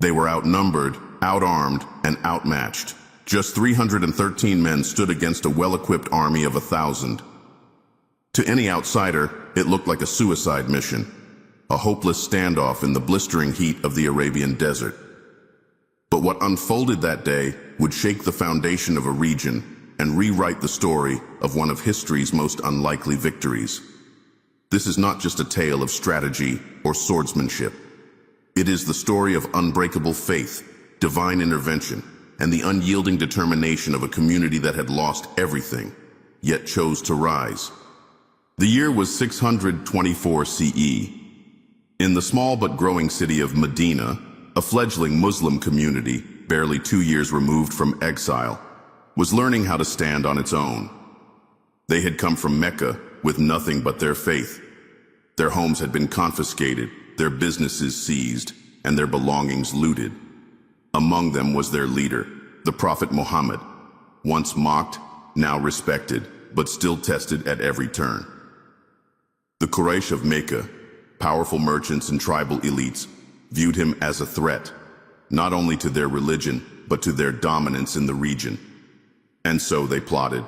They were outnumbered, outarmed, and outmatched. Just 313 men stood against a well-equipped army of 1,000. To any outsider, it looked like a suicide mission, a hopeless standoff in the blistering heat of the Arabian desert. But what unfolded that day would shake the foundation of a region and rewrite the story of one of history's most unlikely victories. This is not just a tale of strategy or swordsmanship. It is the story of unbreakable faith, divine intervention, and the unyielding determination of a community that had lost everything, yet chose to rise. The year was 624 CE. In the small but growing city of Medina, a fledgling Muslim community, barely 2 years removed from exile, was learning how to stand on its own. They had come from Mecca with nothing but their faith. Their homes had been confiscated, their businesses seized, and their belongings looted. Among them was their leader, the Prophet Muhammad, once mocked, now respected, but still tested at every turn. The Quraysh of Mecca, powerful merchants and tribal elites, viewed him as a threat, not only to their religion, but to their dominance in the region. And so they plotted,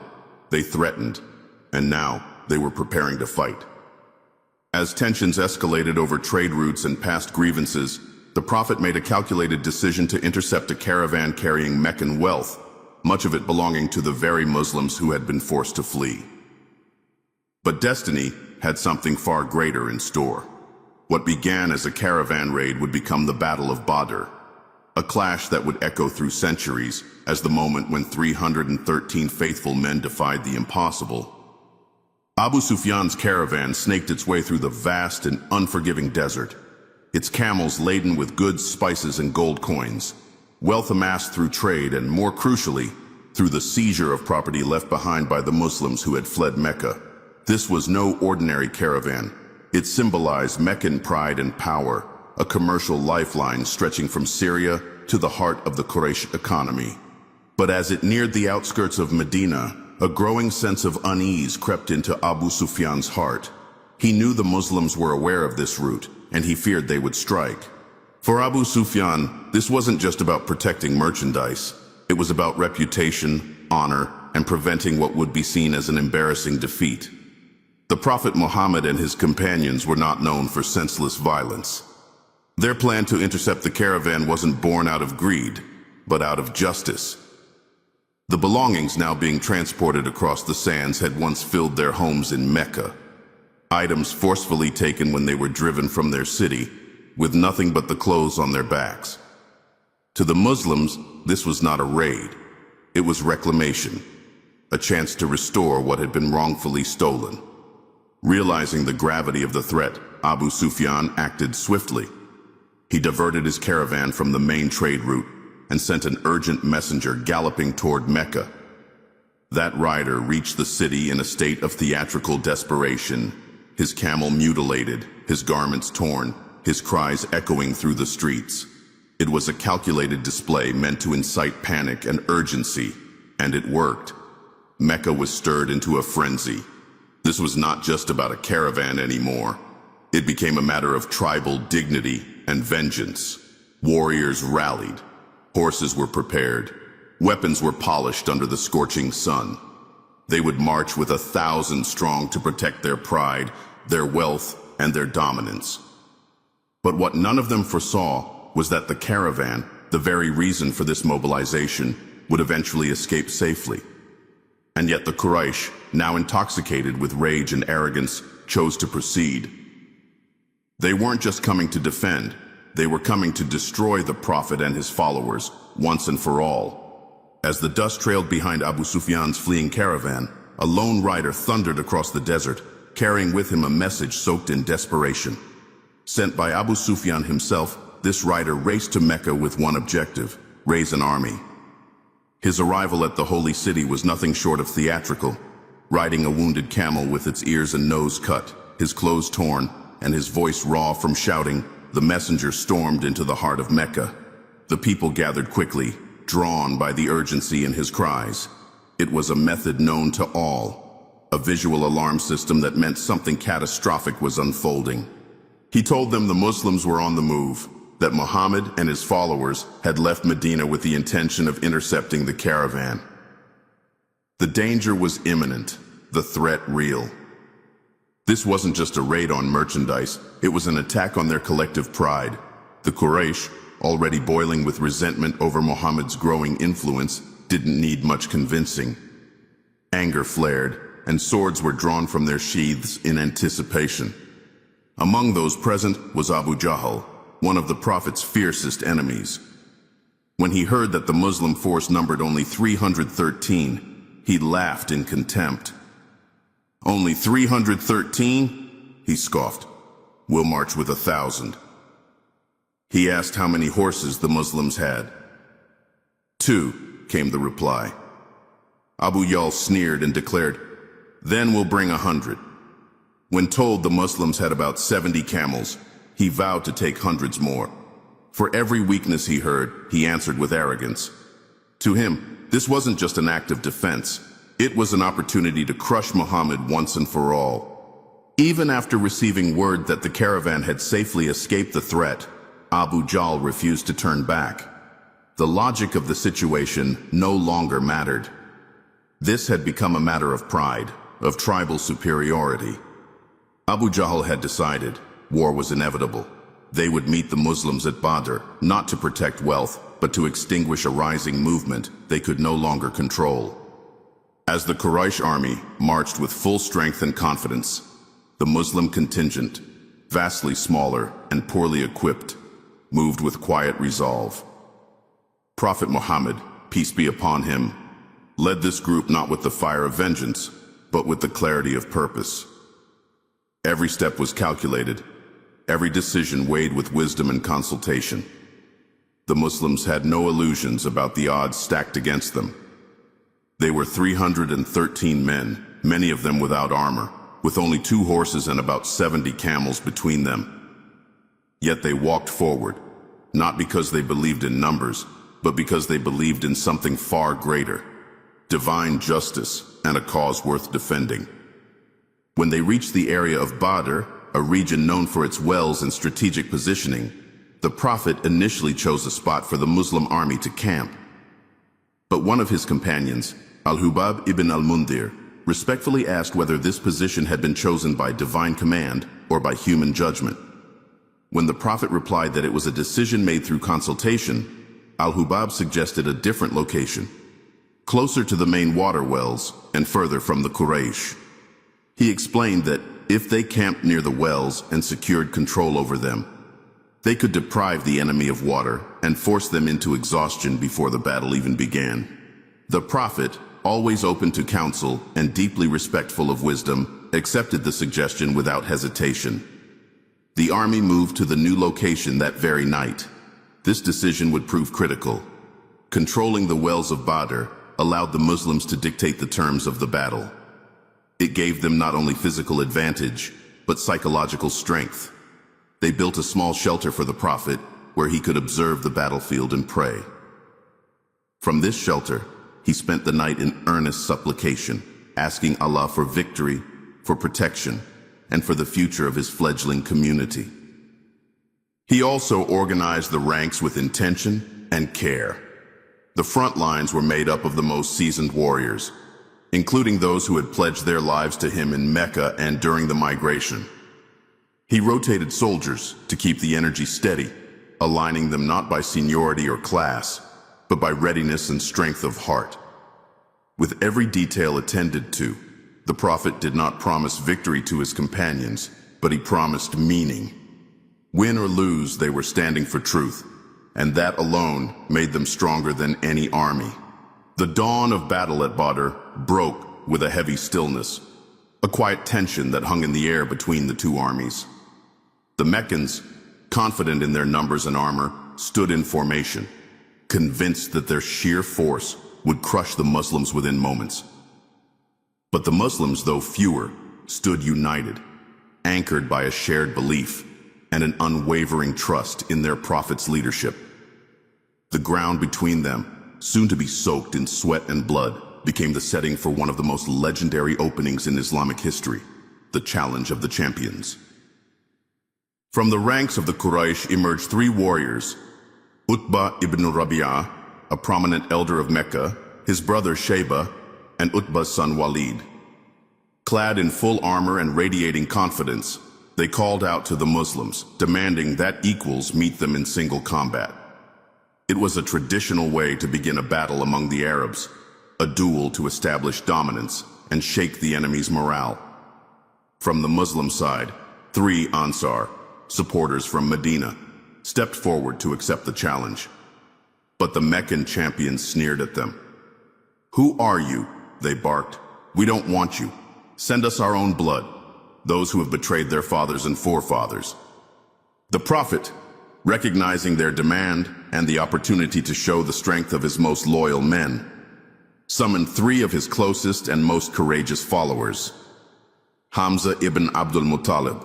they threatened, and now they were preparing to fight. As tensions escalated over trade routes and past grievances, the Prophet made a calculated decision to intercept a caravan carrying Meccan wealth, much of it belonging to the very Muslims who had been forced to flee. But destiny had something far greater in store. What began as a caravan raid would become the Battle of Badr, a clash that would echo through centuries as the moment when 313 faithful men defied the impossible. Abu Sufyan's caravan snaked its way through the vast and unforgiving desert, its camels laden with goods, spices, and gold coins, wealth amassed through trade and, more crucially, through the seizure of property left behind by the Muslims who had fled Mecca. This was no ordinary caravan. It symbolized Meccan pride and power, a commercial lifeline stretching from Syria to the heart of the Quraysh economy. But as it neared the outskirts of Medina, a growing sense of unease crept into Abu Sufyan's heart. He knew the Muslims were aware of this route, and he feared they would strike. For Abu Sufyan, this wasn't just about protecting merchandise. It was about reputation, honor, and preventing what would be seen as an embarrassing defeat. The Prophet Muhammad and his companions were not known for senseless violence. Their plan to intercept the caravan wasn't born out of greed, but out of justice. The belongings now being transported across the sands had once filled their homes in Mecca. Items forcefully taken when they were driven from their city, with nothing but the clothes on their backs. To the Muslims, this was not a raid. It was reclamation, a chance to restore what had been wrongfully stolen. Realizing the gravity of the threat, Abu Sufyan acted swiftly. He diverted his caravan from the main trade route and sent an urgent messenger galloping toward Mecca. That rider reached the city in a state of theatrical desperation, his camel mutilated, his garments torn, his cries echoing through the streets. It was a calculated display meant to incite panic and urgency, and it worked. Mecca was stirred into a frenzy. This was not just about a caravan anymore. It became a matter of tribal dignity and vengeance. Warriors rallied. Horses were prepared. Weapons were polished under the scorching sun. They would march with 1,000 strong to protect their pride, their wealth, and their dominance. But what none of them foresaw was that the caravan, the very reason for this mobilization, would eventually escape safely. And yet the Quraysh, now intoxicated with rage and arrogance, chose to proceed. They weren't just coming to defend. They were coming to destroy the Prophet and his followers, once and for all. As the dust trailed behind Abu Sufyan's fleeing caravan, a lone rider thundered across the desert, carrying with him a message soaked in desperation. Sent by Abu Sufyan himself, this rider raced to Mecca with one objective: raise an army. His arrival at the holy city was nothing short of theatrical. Riding a wounded camel with its ears and nose cut, his clothes torn, and his voice raw from shouting, the messenger stormed into the heart of Mecca. The people gathered quickly, drawn by the urgency in his cries. It was a method known to all, a visual alarm system that meant something catastrophic was unfolding. He told them the Muslims were on the move, that Muhammad and his followers had left Medina with the intention of intercepting the caravan. The danger was imminent, the threat real. This wasn't just a raid on merchandise, it was an attack on their collective pride. The Quraysh, already boiling with resentment over Muhammad's growing influence, didn't need much convincing. Anger flared, and swords were drawn from their sheaths in anticipation. Among those present was Abu Jahl, one of the Prophet's fiercest enemies. When he heard that the Muslim force numbered only 313, he laughed in contempt. "Only 313? He scoffed. "We'll march with 1,000. He asked how many horses the Muslims had. "2, came the reply. Abu Jahl sneered and declared, "Then we'll bring 100. When told the Muslims had about 70 camels, he vowed to take hundreds more. For every weakness he heard, he answered with arrogance. To him, this wasn't just an act of defense. It was an opportunity to crush Muhammad once and for all. Even after receiving word that the caravan had safely escaped the threat, Abu Jahl refused to turn back. The logic of the situation no longer mattered. This had become a matter of pride, of tribal superiority. Abu Jahl had decided war was inevitable. They would meet the Muslims at Badr, not to protect wealth, but to extinguish a rising movement they could no longer control. As the Quraysh army marched with full strength and confidence, the Muslim contingent, vastly smaller and poorly equipped, moved with quiet resolve. Prophet Muhammad, peace be upon him, led this group not with the fire of vengeance, but with the clarity of purpose. Every step was calculated, every decision weighed with wisdom and consultation. The Muslims had no illusions about the odds stacked against them. They were 313 men, many of them without armor, with only 2 horses and about 70 camels between them. Yet they walked forward, not because they believed in numbers, but because they believed in something far greater, divine justice and a cause worth defending. When they reached the area of Badr, a region known for its wells and strategic positioning, the Prophet initially chose a spot for the Muslim army to camp. But one of his companions, Al-Hubab ibn al-Mundhir, respectfully asked whether this position had been chosen by divine command or by human judgment. When the Prophet replied that it was a decision made through consultation, Al-Hubab suggested a different location, closer to the main water wells and further from the Quraysh. He explained that if they camped near the wells and secured control over them, they could deprive the enemy of water and force them into exhaustion before the battle even began. The Prophet, always open to counsel and deeply respectful of wisdom, accepted the suggestion without hesitation. The army moved to the new location that very night. This decision would prove critical. Controlling the wells of Badr allowed the Muslims to dictate the terms of the battle. It gave them not only physical advantage, but psychological strength. They built a small shelter for the Prophet, where he could observe the battlefield and pray. From this shelter, he spent the night in earnest supplication, asking Allah for victory, for protection, and for the future of his fledgling community. He also organized the ranks with intention and care. The front lines were made up of the most seasoned warriors, including those who had pledged their lives to him in Mecca and during the migration. He rotated soldiers to keep the energy steady, aligning them not by seniority or class, but by readiness and strength of heart. With every detail attended to, the Prophet did not promise victory to his companions, but he promised meaning. Win or lose, they were standing for truth, and that alone made them stronger than any army. The dawn of battle at Badr broke with a heavy stillness, a quiet tension that hung in the air between the two armies. The Meccans, confident in their numbers and armor, stood in formation, convinced that their sheer force would crush the Muslims within moments. But the Muslims, though fewer, stood united, anchored by a shared belief and an unwavering trust in their Prophet's leadership. The ground between them, soon to be soaked in sweat and blood, became the setting for one of the most legendary openings in Islamic history, the Challenge of the Champions. From the ranks of the Quraysh emerged three warriors: Utbah ibn Rabi'ah, a prominent elder of Mecca, his brother Shayba, and Utbah's son Walid. Clad in full armor and radiating confidence, they called out to the Muslims, demanding that equals meet them in single combat. It was a traditional way to begin a battle among the Arabs, a duel to establish dominance and shake the enemy's morale. From the Muslim side, three Ansar, supporters from Medina, stepped forward to accept the challenge. But the Meccan champions sneered at them. "Who are you?" they barked. "We don't want you. Send us our own blood, those who have betrayed their fathers and forefathers." The Prophet, recognizing their demand and the opportunity to show the strength of his most loyal men, summoned three of his closest and most courageous followers. Hamza ibn Abdul Muttalib,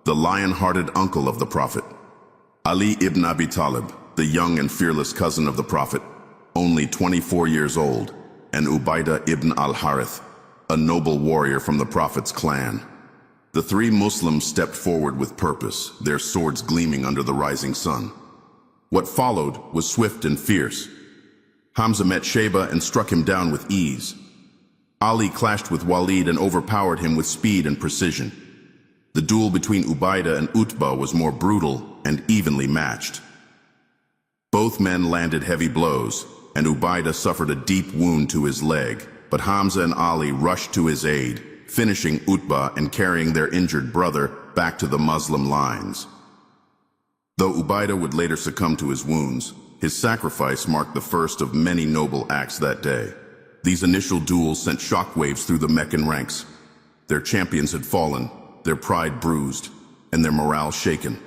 the lion-hearted uncle of the Prophet; Ali ibn Abi Talib, the young and fearless cousin of the Prophet, only 24 years old; and Ubaidah ibn al-Harith, a noble warrior from the Prophet's clan. The three Muslims stepped forward with purpose, their swords gleaming under the rising sun. What followed was swift and fierce. Hamza met Shayba and struck him down with ease. Ali clashed with Walid and overpowered him with speed and precision. The duel between Ubaidah and Utbah was more brutal and evenly matched. Both men landed heavy blows, and Ubaidah suffered a deep wound to his leg, but Hamza and Ali rushed to his aid, finishing Utbah and carrying their injured brother back to the Muslim lines. Though Ubaidah would later succumb to his wounds, his sacrifice marked the first of many noble acts that day. These initial duels sent shockwaves through the Meccan ranks. Their champions had fallen, their pride bruised, and their morale shaken.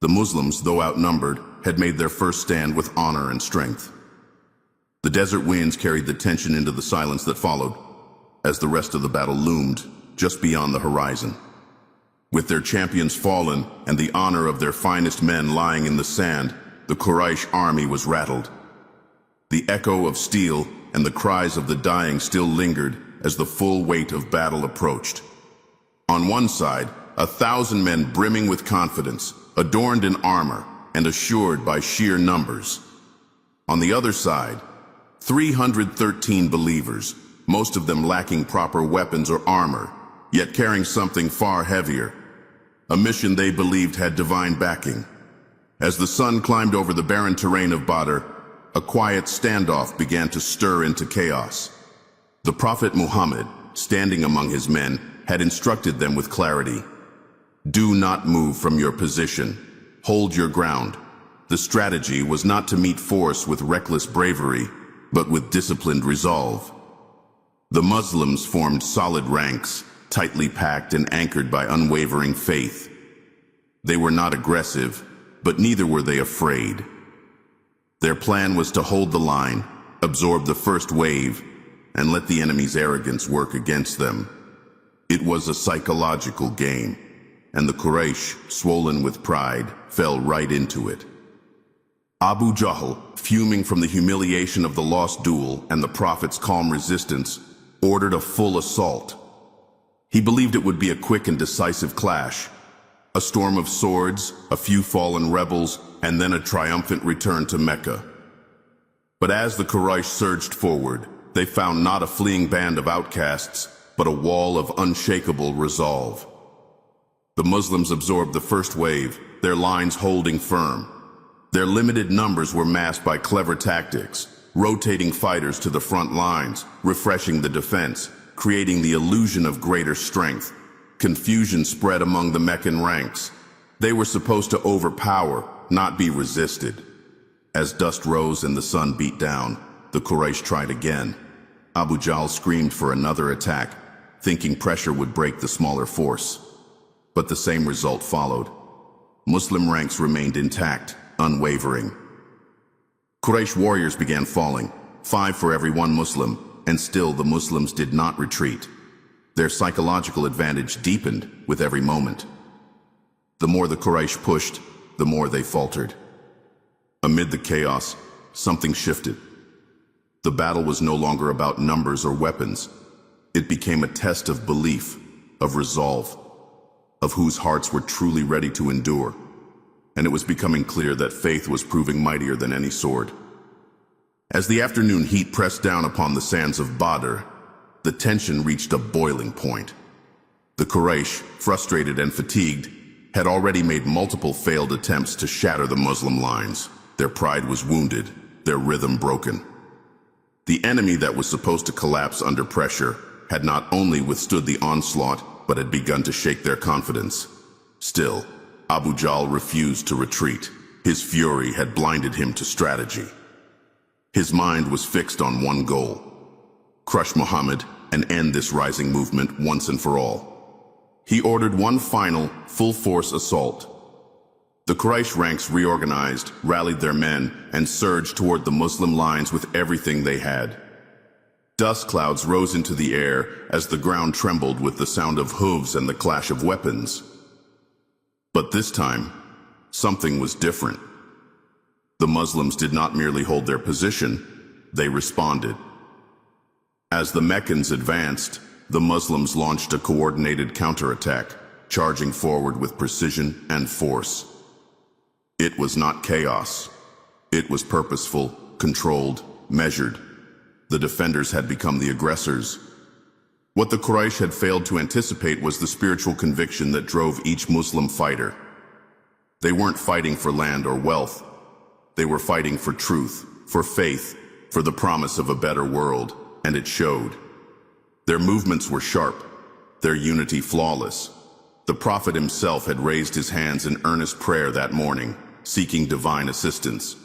The Muslims, though outnumbered, had made their first stand with honor and strength. The desert winds carried the tension into the silence that followed, as the rest of the battle loomed just beyond the horizon. With their champions fallen and the honor of their finest men lying in the sand, the Quraysh army was rattled. The echo of steel and the cries of the dying still lingered as the full weight of battle approached. On one side, 1,000 men brimming with confidence, adorned in armor and assured by sheer numbers. On the other side, 313 believers, most of them lacking proper weapons or armor, yet carrying something far heavier, a mission they believed had divine backing. As the sun climbed over the barren terrain of Badr, a quiet standoff began to stir into chaos. The Prophet Muhammad, standing among his men, had instructed them with clarity. "Do not move from your position. Hold your ground." The strategy was not to meet force with reckless bravery, but with disciplined resolve. The Muslims formed solid ranks, tightly packed and anchored by unwavering faith. They were not aggressive, but neither were they afraid. Their plan was to hold the line, absorb the first wave, and let the enemy's arrogance work against them. It was a psychological game, and the Quraysh, swollen with pride, fell right into it. Abu Jahl, fuming from the humiliation of the lost duel and the Prophet's calm resistance, ordered a full assault. He believed it would be a quick and decisive clash. A storm of swords, a few fallen rebels, and then a triumphant return to Mecca. But as the Quraysh surged forward, they found not a fleeing band of outcasts, but a wall of unshakable resolve. The Muslims absorbed the first wave, their lines holding firm. Their limited numbers were masked by clever tactics, rotating fighters to the front lines, refreshing the defense, creating the illusion of greater strength. Confusion spread among the Meccan ranks. They were supposed to overpower, not be resisted. As dust rose and the sun beat down, the Quraysh tried again. Abu Jahl screamed for another attack, thinking pressure would break the smaller force. But the same result followed. Muslim ranks remained intact, unwavering. Quraysh warriors began falling, 5 for every 1 Muslim, and still the Muslims did not retreat. Their psychological advantage deepened with every moment. The more the Quraysh pushed, the more they faltered. Amid the chaos, something shifted. The battle was no longer about numbers or weapons. It became a test of belief, of resolve. of whose hearts were truly ready to endure, and it was becoming clear that faith was proving mightier than any sword. As the afternoon heat pressed down upon the sands of Badr, the tension reached a boiling point. The Quraysh, frustrated and fatigued, had already made multiple failed attempts to shatter the Muslim lines. Their pride was wounded, their rhythm broken. The enemy that was supposed to collapse under pressure had not only withstood the onslaught, but had begun to shake their confidence. Still, Abu Jahl refused to retreat. His fury had blinded him to strategy. His mind was fixed on one goal: crush Muhammad and end this rising movement once and for all. He ordered one final, full-force assault. The Quraysh ranks reorganized, rallied their men, and surged toward the Muslim lines with everything they had. Dust clouds rose into the air as the ground trembled with the sound of hooves and the clash of weapons. But this time, something was different. The Muslims did not merely hold their position, they responded. As the Meccans advanced, the Muslims launched a coordinated counterattack, charging forward with precision and force. It was not chaos. It was purposeful, controlled, measured. The defenders had become the aggressors. What the Quraysh had failed to anticipate was the spiritual conviction that drove each Muslim fighter. They weren't fighting for land or wealth. They were fighting for truth, for faith, for the promise of a better world, and it showed. Their movements were sharp, their unity flawless. The Prophet himself had raised his hands in earnest prayer that morning, seeking divine assistance.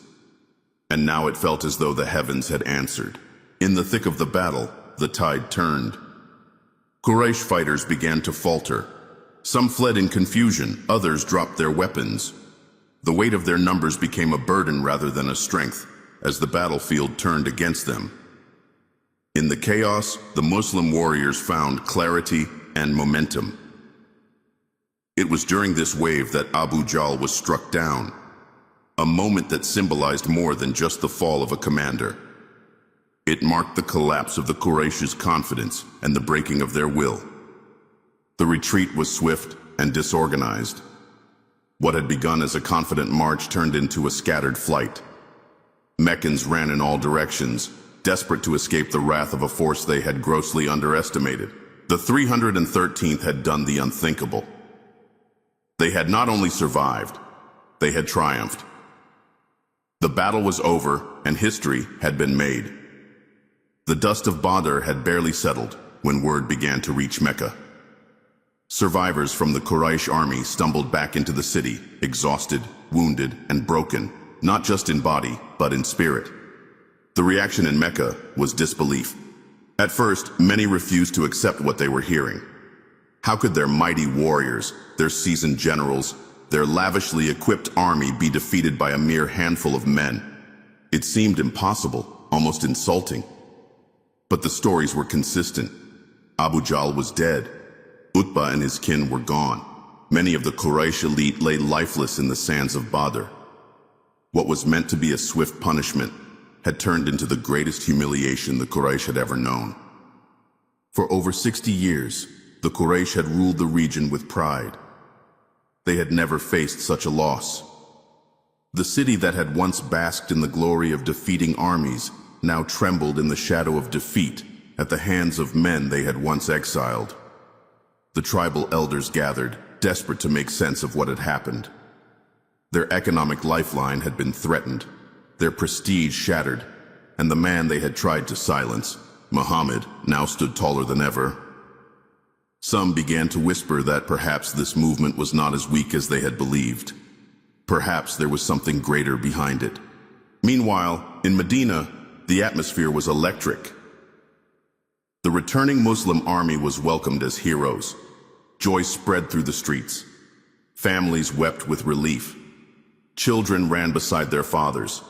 And now it felt as though the heavens had answered. In the thick of the battle, the tide turned. Quraysh fighters began to falter. Some fled in confusion, others dropped their weapons. The weight of their numbers became a burden rather than a strength, as the battlefield turned against them. In the chaos, the Muslim warriors found clarity and momentum. It was during this wave that Abu Jahl was struck down, a moment that symbolized more than just the fall of a commander. It marked the collapse of the Quraysh's confidence and the breaking of their will. The retreat was swift and disorganized. What had begun as a confident march turned into a scattered flight. Meccans ran in all directions, desperate to escape the wrath of a force they had grossly underestimated. The 313th had done the unthinkable. They had not only survived, they had triumphed. The battle was over and history had been made. The dust of Badr had barely settled when word began to reach Mecca. Survivors from the Quraysh army stumbled back into the city, exhausted, wounded, and broken, not just in body, but in spirit. The reaction in Mecca was disbelief. At first, many refused to accept what they were hearing. How could their mighty warriors, their seasoned generals, their lavishly equipped army be defeated by a mere handful of men? It seemed impossible, almost insulting. But the stories were consistent. Abu Jahl was dead. Utbah and his kin were gone. Many of the Quraysh elite lay lifeless in the sands of Badr. What was meant to be a swift punishment had turned into the greatest humiliation the Quraysh had ever known. For over 60 years, the Quraysh had ruled the region with pride. They had never faced such a loss. The city that had once basked in the glory of defeating armies now trembled in the shadow of defeat at the hands of men they had once exiled. The tribal elders gathered, desperate to make sense of what had happened. Their economic lifeline had been threatened, their prestige shattered, and the man they had tried to silence, Muhammad, now stood taller than ever. Some began to whisper that perhaps this movement was not as weak as they had believed. Perhaps there was something greater behind it. Meanwhile, in Medina, the atmosphere was electric. The returning Muslim army was welcomed as heroes. Joy spread through the streets. Families wept with relief. Children ran beside their fathers.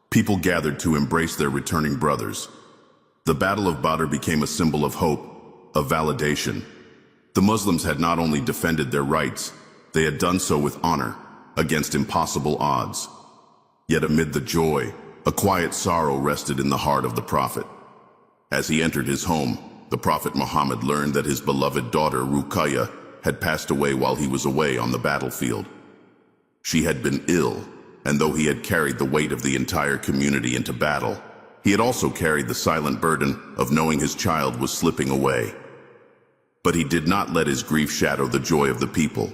People gathered to embrace their returning brothers. The Battle of Badr became a symbol of hope, of validation. The Muslims had not only defended their rights, they had done so with honor, against impossible odds. Yet amid the joy, a quiet sorrow rested in the heart of the Prophet. As he entered his home, the Prophet Muhammad learned that his beloved daughter, Ruqayyah, had passed away while he was away on the battlefield. She had been ill, and though he had carried the weight of the entire community into battle, he had also carried the silent burden of knowing his child was slipping away. But he did not let his grief shadow the joy of the people.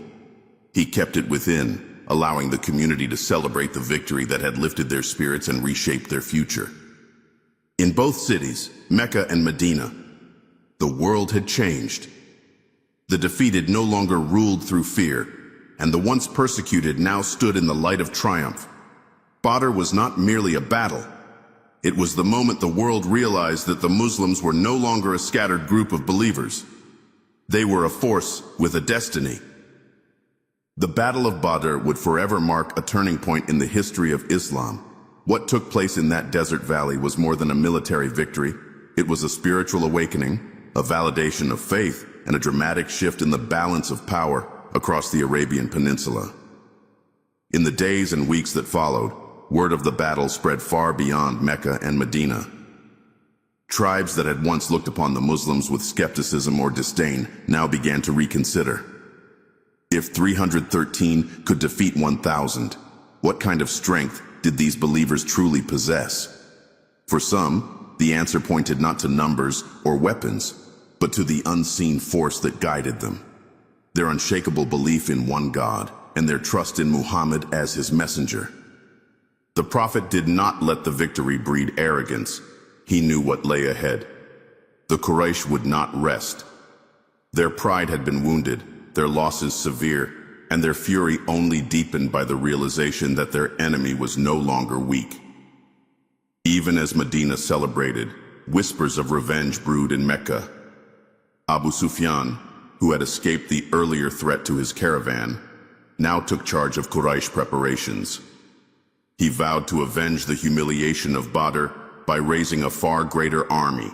He kept it within, allowing the community to celebrate the victory that had lifted their spirits and reshaped their future. In both cities, Mecca and Medina, the world had changed. The defeated no longer ruled through fear, and the once persecuted now stood in the light of triumph. Badr was not merely a battle. It was the moment the world realized that the Muslims were no longer a scattered group of believers. They were a force with a destiny. The Battle of Badr would forever mark a turning point in the history of Islam. What took place in that desert valley was more than a military victory. It was a spiritual awakening, a validation of faith, and a dramatic shift in the balance of power across the Arabian Peninsula. In the days and weeks that followed, word of the battle spread far beyond Mecca and Medina. Tribes that had once looked upon the Muslims with skepticism or disdain now began to reconsider. If 313 could defeat 1,000, what kind of strength did these believers truly possess? For some, the answer pointed not to numbers or weapons, but to the unseen force that guided them. Their unshakable belief in one God and their trust in Muhammad as his messenger. The prophet did not let the victory breed arrogance. He knew what lay ahead. The Quraysh would not rest. Their pride had been wounded, their losses severe, and their fury only deepened by the realization that their enemy was no longer weak. Even as Medina celebrated, whispers of revenge brewed in Mecca. Abu Sufyan, who had escaped the earlier threat to his caravan, now took charge of Quraysh preparations. He vowed to avenge the humiliation of Badr by raising a far greater army,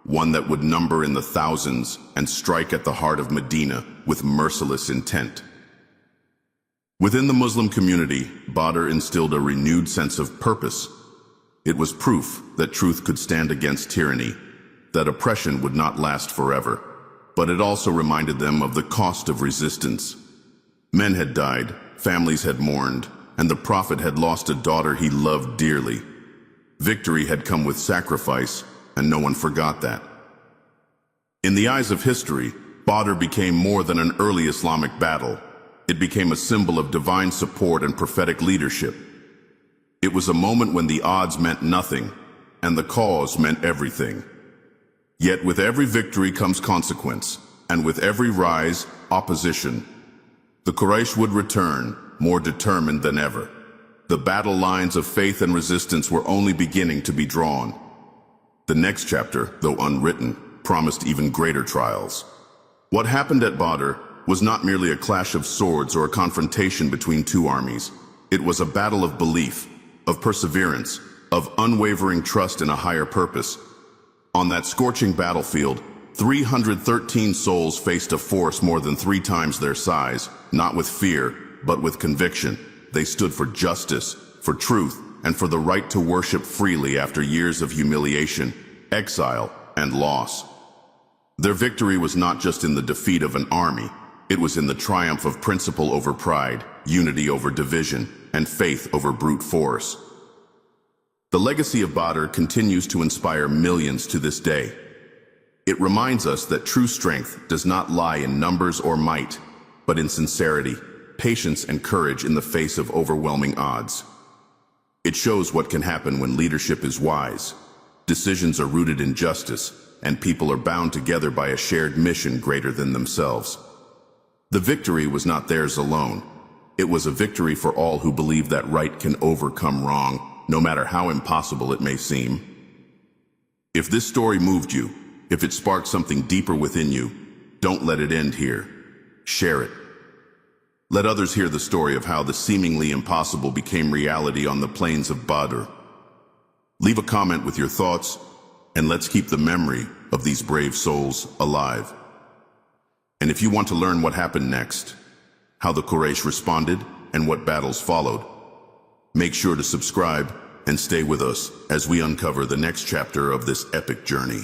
one that would number in the thousands and strike at the heart of Medina with merciless intent. Within the Muslim community, Badr instilled a renewed sense of purpose. It was proof that truth could stand against tyranny, that oppression would not last forever, but it also reminded them of the cost of resistance. Men had died, families had mourned, and the prophet had lost a daughter he loved dearly. Victory had come with sacrifice, and no one forgot that. In the eyes of history, Badr became more than an early Islamic battle. It became a symbol of divine support and prophetic leadership. It was a moment when the odds meant nothing, and the cause meant everything. Yet with every victory comes consequence, and with every rise, opposition. The Quraysh would return, more determined than ever. The battle lines of faith and resistance were only beginning to be drawn. The next chapter, though unwritten, promised even greater trials. What happened at Badr was not merely a clash of swords or a confrontation between two armies. It was a battle of belief, of perseverance, of unwavering trust in a higher purpose. On that scorching battlefield, 313 souls faced a force more than 3 times their size, not with fear, but with conviction. They stood for justice, for truth, and for the right to worship freely after years of humiliation, exile, and loss. Their victory was not just in the defeat of an army, it was in the triumph of principle over pride, unity over division, and faith over brute force. The legacy of Badr continues to inspire millions to this day. It reminds us that true strength does not lie in numbers or might, but in sincerity, patience, and courage in the face of overwhelming odds. It shows what can happen when leadership is wise, decisions are rooted in justice, and people are bound together by a shared mission greater than themselves. The victory was not theirs alone. It was a victory for all who believe that right can overcome wrong, no matter how impossible it may seem. If this story moved you, if it sparked something deeper within you, don't let it end here. Share it. Let others hear the story of how the seemingly impossible became reality on the plains of Badr. Leave a comment with your thoughts, and let's keep the memory of these brave souls alive. And if you want to learn what happened next, how the Quraysh responded, and what battles followed, make sure to subscribe and stay with us as we uncover the next chapter of this epic journey.